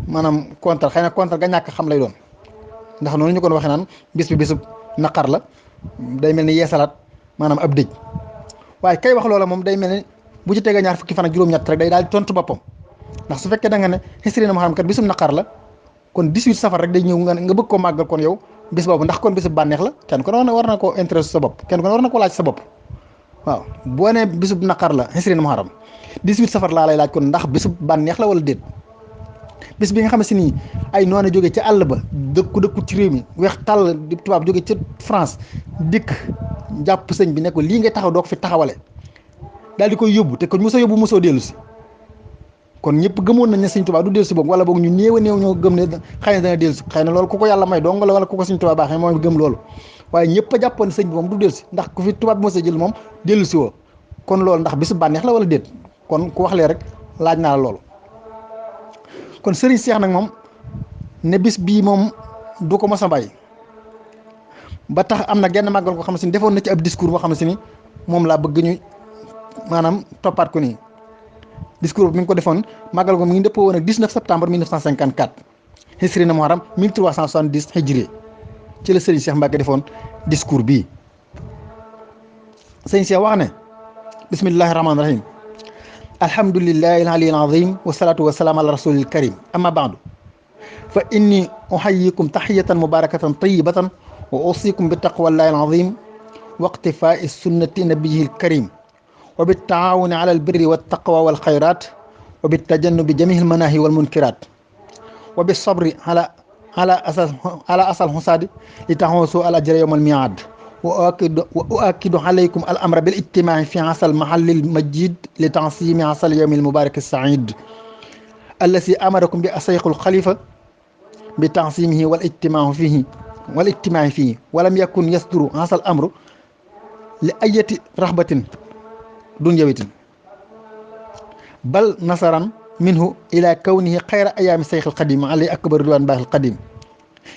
maanaam contre xëy na contre ga ñàkk xam lay doon ndax noonu ñu ko waxee naan bis bi bisub naqar la day mel ni yeesalaat maanaam ab dëj waaye kay wax loola moom day mel ni bu ci tegee ñaar fukki fan ak juróom-ñett rek day daal di tontu boppam ndax su fekkee da nga ne xisri na ma xam kat bisub naqar la kon 18 safar rek day ñëw nga bëgg koo màggal kon yow bis boobu ndax kon bisub bànneex la kenn ko ne war na koo intéressé sa bopp kenn ko ne war na koo laaj sa bopp waaw boo nee bisub naqar la xisri na ma xam 18 safar laa lay laaj kon ndax bisub bànneex la wala déet bis bi nga xam ne si nii ay noonu jóge ci àll ba dëkku ci réew mi weex tàll di tubaab jóge ci France dikk jàpp sëñ bi ne ko lii ngay taxaw doo ko fi taxawale daal di koy yóbbu te kon mosoo yóbbu mosoo dellu si kon ñëpp gëmoon nañ ne sëñ Tuubaa du dellu si boog wala boog ñu néew a néew ñoo gëm ne xëy na dana dellu si xëy na loolu ku ko yàlla may dong la wala ku ko sëñ Tuubaa baaxee mooy gëm loolu waaye ñëpp a jàppoon sëñ bi moom du dellu si ndax ku fi tubaab bi mos a jël moom dellu si woo kon loolu ndax bisu bànneex la wala déet kon ku wax lee rek laaj naa la loolu kon sëriñ Cheikh nag moom ne bis bii moom du ko mos a bàyyi ba tax am na genn màggal ko xam si ni defoon na ci ab discours boo xam si ni moom laa bëgg ñu maanaam toppaat ko nii discours bi mi ngi ko defoon màggal ko mi ngi dëppoo woon ak 19 septembre 1954 hijri na Muharram 1370 hijri ci la sëriñ Cheikh Mbacke defoon discours bii sëriñ Cheikh wax ne bismillahi rahmaani rahim alhamdulillahi al-aliyyil azim wasalaatu wasalaam ala rasulil karim amma baadu fa inni uhayyikum tahiyatan mubarakatan tayyibatan wa usikum bi taqwallahi al-azim wa iqtifaa'i sunnati nabiyil karim wa bi taawuni ala albirri wa taqwa wal xayrat wa bi tajannubi jamiil manaahi wal munkiraat wa bi sabri ala asal xusaadi li taxoosu al ajra yowmal miaad wa uakidu alaykum al amra bil ijtimaai fi asal mahallil majid li tansimi asal yowmil mubarak said allasi amarakum bi asayqul xalifa bi tansimihi wal ijtimaai fihi walam yakun yasduru asal amru li ayati raxbatin dunyawitin bal nasaran minhu ila kawnihi xayra ayaami sayxil qadim alay akbar ridwan baaxil qadim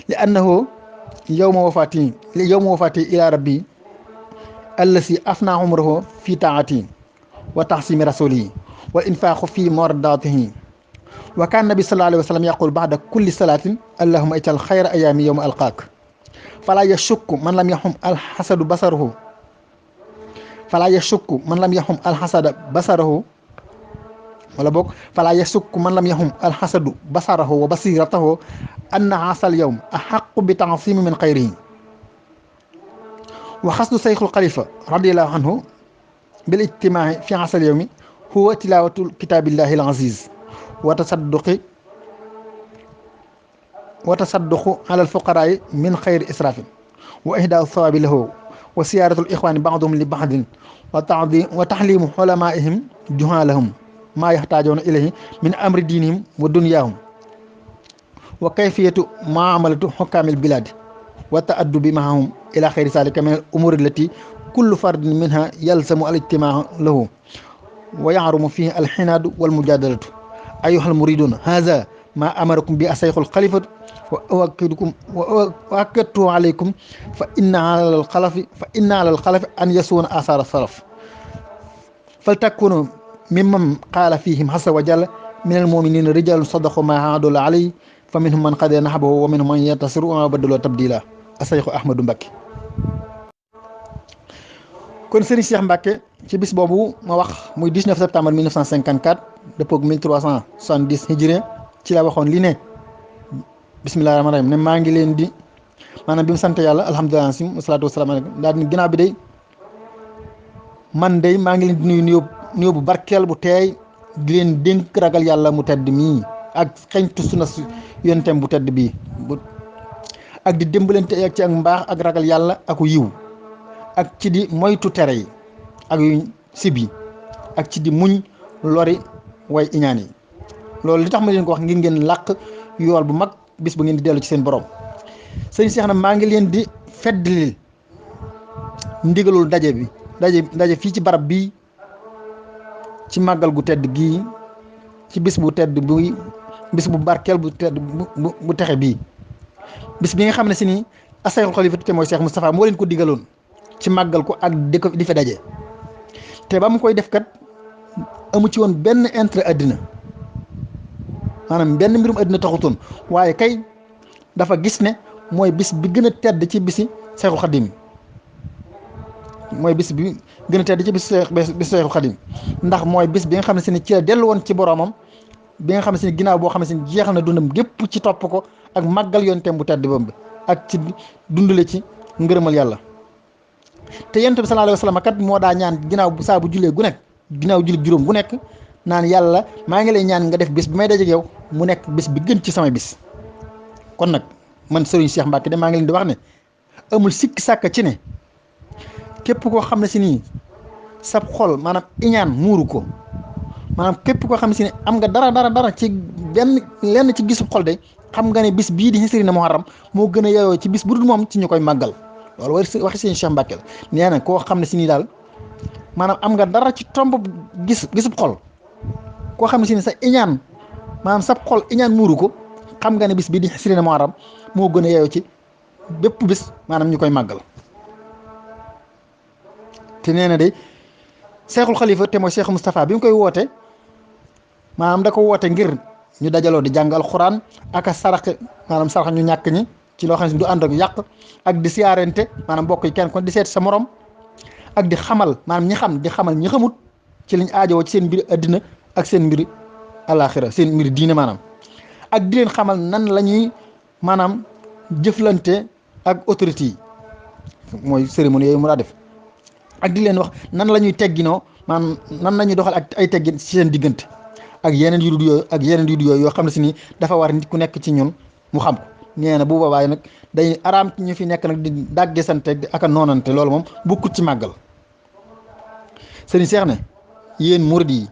li annahu yowma wafaati ila rabbi allasi afna umrahu fi taati wa taxsimi rasulihi wal infaqu fi mordatihi wa kan nabi sallallahu alayhi wa sallam yaqul baxda kulli salatin allahuma ijal xayra ayaami yowma alqaak fala yashukku man lam yaxum alxasadu basaruhu fala yashukku man lam yaxum alxasada basarahu wala boog fala yashukku man lam yaxum alxasadu basarahu wa basiratahu anna asal yowm axaqu bi tansimi min xayrihi wa xasdu sayxul xalifa radiallahu anhu bil ijtimaai fi asal yowmi huwa tilawatu kitabillahi al aziz wa tasadduqu ala alfuqaraai min xayri israfin wa ihdaau sawabi lahu wa siyaaratul ixwaani baaduhum li baadin wa taxlimu xulamaihim juhaalahum maa yaxtaajoona ilayhi min amri diinihim wa dunyaahum wa kayfiyatu muamalatu xukaamil bilaadi wa taaddubi mahahum ila xayri zalika min al umuri allati kullu fardin minha yalzamu al ijtimaa lahu wa yaxrumu fihi al xinaadu wal mujaadalatu ayuha al muridun haza ma amarakum bi asayxul xalifatu wa akadtu alaykum fa inna ala al xalafi an yasuuna asaara salaf faltakunu mimman qaala fihim azza wa jalla min al muminina rijalun sadaqu ma ahadu alayhi fa minhum man qada nahbahu wa minhum man yantasiru wa ma baddalu tabdila asayxu Ahmadou Mbacké kon Serigne Cheikh Mbacké ci bis boobu ma wax muy 19 septembre 1954 dëppoog 1370 hijri ci la waxoon li ne bismillahi rahmaani rahim ne maa ngi leen di maanaam bi mu sant yàlla alhamdulilah sim wasalaatu wasalaam aleykum daal di ginnaaw bi day man day maa ngi leen di nuyu nuyoo bu barkeel bu teey di leen dénk ragal yàlla mu tedd mii ak xeñtu sunna yonentam bu tedd bii ak di dimbalante ak ci ak mbaax ak ragal yàlla aku yiw ak ci di moytu tere yi ak yu sib yi ak ci di muñ lori way iñaan yi. loolu li tax ma leen ko wax ngir ngeen làq yool bu mag bis bu ngeen di dellu ci seen borom. sëñ Cheikh na maa ngi leen di feddlil ndigalul daje fii ci barab bii ci màggal gu tedd gii ci bis bu tedd bu bis bu barkeel bu tedd bu texe bii bis bi nga xam ne si ni Asayxul Xalifatu te mooy Cheikh Moustapha moo leen ko digaloon ci màggal ko ak di fa daje te ba mu koy def kat amu ci woon benn intérêt àddina maanaam benn mbirum àddina taxutoon waaye kay dafa gis ne mooy bis bi gën a tedd ci bisi Seexul Xadim mooy bis bi gën a tedd ci bis Seexul Xadim ndax mooy bis bi nga xam ne si ni ci la dellu woon ci boroomam bi nga xam ne si ni ginnaaw boo xam ne si ni jeexal na dundam gépp ci topp ko ak màggal yonteem bu tedd bam bi ak ci dundale ci ngërëmal yàlla. te yonent bi sallallahu alayhi wa sallam kat moo daa ñaan ginnaaw saa bu jullee gu nekk ginnaaw julli juróom gu nekk naan yàlla maa ngi lay ñaan nga def bis bi may dajeeg yow mu nekk bis bi gën ci samay bis. kon nag man Serigne Cheikh Mbacke de maa ngi leen di wax ne amul sikki sàkk ci ne képp koo xam ne si nii sab xol maanaam iñaan muuru ko maanaam képp koo xam ne si ne am nga dara ci lenn ci gisub xol de xam nga ne bis bii di xisri na Muharram moo gën a yeyoo ci bis bu dul moom ci ñu koy màggal. loolu waxi sëñ Cheikh Mbacke la nee na koo xam ne si nii daal maanaam am nga dara ci tomb gisub xol koo xam ne si ni sa iñaan maanaam sab xol iñaan muuru ko xam nga ne bis bii di xisri na Muharram moo gën a yeyoo ci bépp bis maanaam ñu koy màggal. te nee na de Seexul Xalifa te mooy Cheikh Moustapha bi mu koy woote maanaam da ko woote ngir ñu dajaloo di jàng alxuraan ak a sarax maanaam sarax ñu ñàkk ñi ci loo xam ne du ànd ak yàq ak di siyaarente maanaam bokk yi kenn kon di seet sa morom ak di xamal maanaam ñi xam di xamal ñi xamut ci liñ aajowoo ci seen mbiri addina ak seen mbiri alaxira seen mbiri diine maanaam ak di leen xamal nan la ñuy maanaam jëflante ak autorité yi mooy cérémonie yooyu mu daa def ak di leen wax nan la ñuy tegginoo maanaam nan la ñuy doxal ak ay teggin ci seen diggante ak yeneen yu dul yooyu yoo xam ne si nii dafa war nit ku nekk ci ñun mu xam ko. nee na bu boobaa nag day araam ci ñu fi nekk nag di dàgge sante ak a noonante loolu moom bukkut ci màggal. sëriñ Seex ne yéen murid yi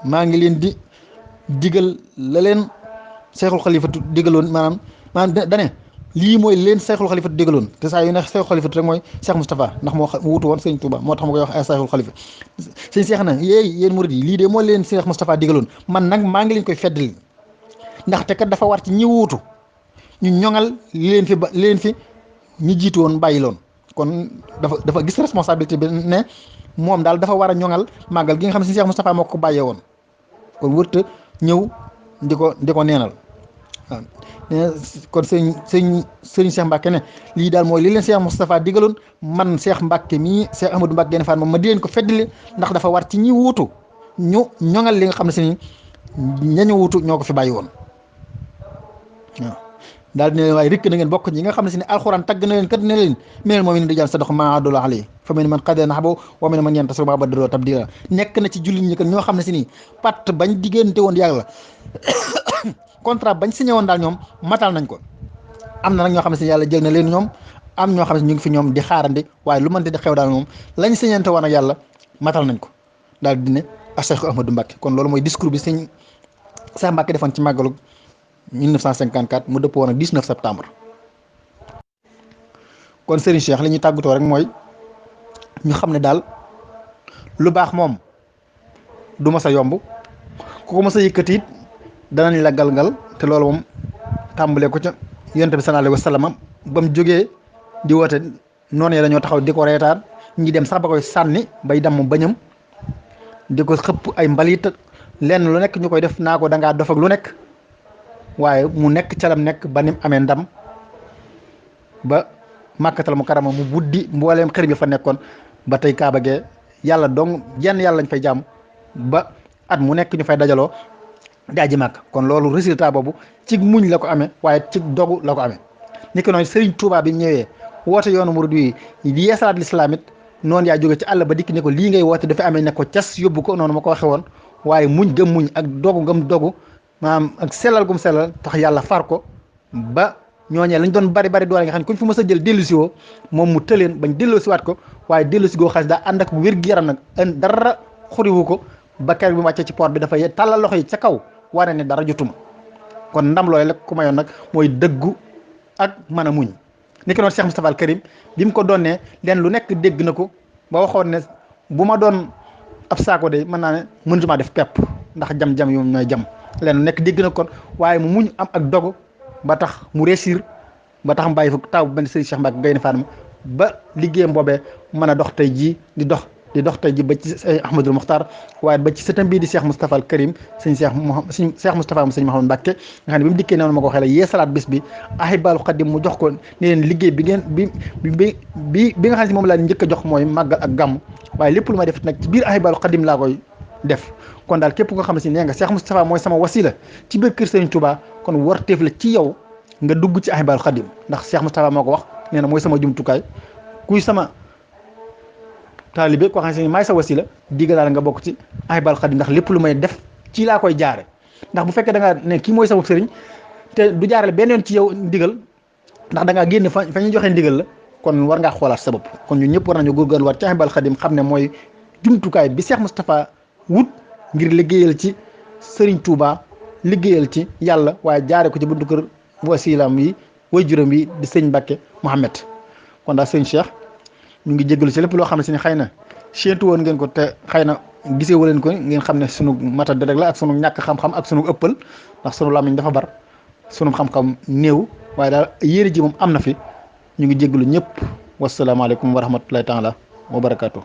maa ngi leen di digal la leen Seexul Xalifatu digaloon maanaam dane lii mooy leen Seexul Xalifatu digaloon te saa yu ne Seexul Xalifatu rek mooy Cheikh Moustapha ndax moo wutu woon sëñ Touba moo tax ma koy wax ay Seexul Xalifa. sëriñ Seex na yéen murid yi lii de mooy leen Cheikh Moustapha digaloon man nag maa ngi leen koy feddali ndaxte kat dafa war ci ñi wuutu ñu ñoŋal li leen fi ñi jiitu woon bàyyi loon kon dafa gis responsabilité bi ne moom daal dafa war a ñoŋal màggal gi nga xam ne si Cheikh Moustapha moo ko bàyyee woon kon wërta ñëw di ko neenal waaw kon sëriñ Cheikh Mbacke ne lii daal mooy li leen Cheikh Moustapha digaloon man Cheikh Mbacke mii Cheikh Ahmadou Mbacke Gaïndé Fatma ma di leen ko feddali ndax dafa war ci ñi wuutu ñu ñoŋal li nga xam ne si ñañu wuutu ñoo ko fi bàyyi woon waaw daal dina leen waaye rikk na ngeen bokk ñi nga xam ne si ne alxuraan tagg na leen kat ne leen minal mu'miniina rijaalun sadaqu maa aahadu llaaha alayhi fa minhum man qadaa nahbahu wa minhum man yantazir wa maa baddaluu tabdiilaa nekk na ci jullit ñi kat ñoo xam ne si nii patt bañ diggante woon yàlla contrat bañ signé woon daal ñoom matal nañ ko. am na nag ñoo xam ne si yàlla jël na leen ñoom am ñoo xam ne ñu ngi fi ñoom di xaarandi waaye lu mënti di xew daal moom lañ signéante woon ak yàlla matal nañ ko daal di ne Cheikh Ahmadou Mbacke kon loolu mooy discours bi sëñ Cheikh Mbacke defoon ci màggalu 1954 mu dëppoo woon ak 19 septembre. kon Serigne Cheikh li ñuy tàggatoo rek mooy ñu xam ne daal lu baax moom du mas a yomb ku ko mas a yëkkati it danañ la galgal te loolu moom tàmbalee ko ca yonent bi sallallahu alayhi wa sallam ba mu jógee di woote noonu ya dañoo taxaw di ko reetaan ñi dem sax ba koy sànni bay damm bañam di ko xëpp ay mbalit lenn lu nekk ñu koy def naa ko dangaa dof ak lu nekk. waaye mu nekk calam nekk ba nim amee ndam ba Makkatal Mukarrama mu buddi mbooleem xër bi fa nekkoon ba tey Kaaba gee yàlla dong jenn yàlla lañ fay jàmm ba at mu nekk ñu fay dajaloo di aji màkk kon loolu résultat boobu ci muñ la ko amee waaye ci dogu la ko amee ni ko noonu Serigne Touba bi ñëwee woote yoonu murid wi di yeesalaat lislaam it noonu yaa jóge ci àll ba dikk ne ko lii ngay woote dafa amee ne ko cas yóbbu ko noonu ma ko waxee woon waaye muñ gëm ak dogu gëm dogu maanaam ak sellal gum sellal tax yàlla far ko ba ñooñee lañ doon bari doole nga xam ne kuñ fi mës a jël dellusi woo moom mu tëleen bañ delloosiwaat ko waaye dellusi goo xam ne daa ànd ak wér-gu-yaram nag dara xuriwu ko ba keroog bi mu wàccee ci port bi dafay tàllal loxo yi ca kaw wane ne dara jotuma kon ndam loolee la ku mayoon nag mooy dëggu ak mën a muñ ni ki noonu Cheikh Moustapha al Karim bi mu ko doonee leen lu nekk dégg na ko ba waxoon ne bu ma doon ab saako de mën naa ne mënutuma def pepp ndax jam-jam yu ñooy jam leen lu nekk dégg na kon waaye mu muñ am ak dogu ba tax mu réussir ba tax mu bàyyi fa taw bu benn Serigne Cheikh Mbacke Gaïndé Fatma ba liggéeyam boobee mën a dox tey jii di dox tey ji ba ci Ahmadul Muxtaar waaye ba ci sëtam bii di Cheikh Moustapha al Karim sëñ Cheikh Moustapha mu sëñ Mouhamadou Mbacke nga xam ne bi mu dikkee noonu ma ko waxee la yee salaat bis bi Ahibahil Khadim mu jox ko ne leen liggéey bi ngeen bi nga xam ne moom laa njëkk a jox mooy màggal ak gàmm waaye lépp lu may def nag ci biir Ahibahil Khadim laa koy def kon daal képp koo xam ne si nee nga Cheikh Moustapha mooy sama wasila ci biir kër Serigne Touba kon warteef la ci yow nga dugg ci Ahibahil Khadim ndax Cheikh Moustapha moo ko wax nee na mooy sama jumtukaay kuy sama taalibe koo xam ne maay sa wasila digga daal nga bokk ci Ahibahil Khadim ndax lépp lu may def ci laa koy jaare ndax bu fekkee da ngaa ne kii mooy sama sëriñ te du jaarale benn yoon ci yow ndigal ndax da ngaa génn fa ñuy joxe ndigal la kon war ngaa xoolaat sa bopp kon ñun ñëpp war nañu góorgóorluwaat ci Ahibahil Khadim xam ne mooy jumtukaay bi Cheikh Moustapha wut ngir liggéeyal ci Serigne Touba liggéeyal ci yàlla waaye jaare ko ci buntu kër wasilaam yi way juróom yi di sëñ Mbacke Mouhamed kon daal sëñ Cheikh ñu ngi jégalu ci lépp loo xam ne si xëy na séentu woon ngeen ko te xëy na gisee wu leen ko ngeen xam ne sunu matadi rek la ak sunu ñàkk xam-xam ak sunu ëppal ndax sunu làmmiñ dafa bar sunu xam-xam néew waaye daal yéene ji moom am na fi ñu ngi jégalu ñëpp wasalaamaaleykum wa rahmatullahi taala wa barakaatu.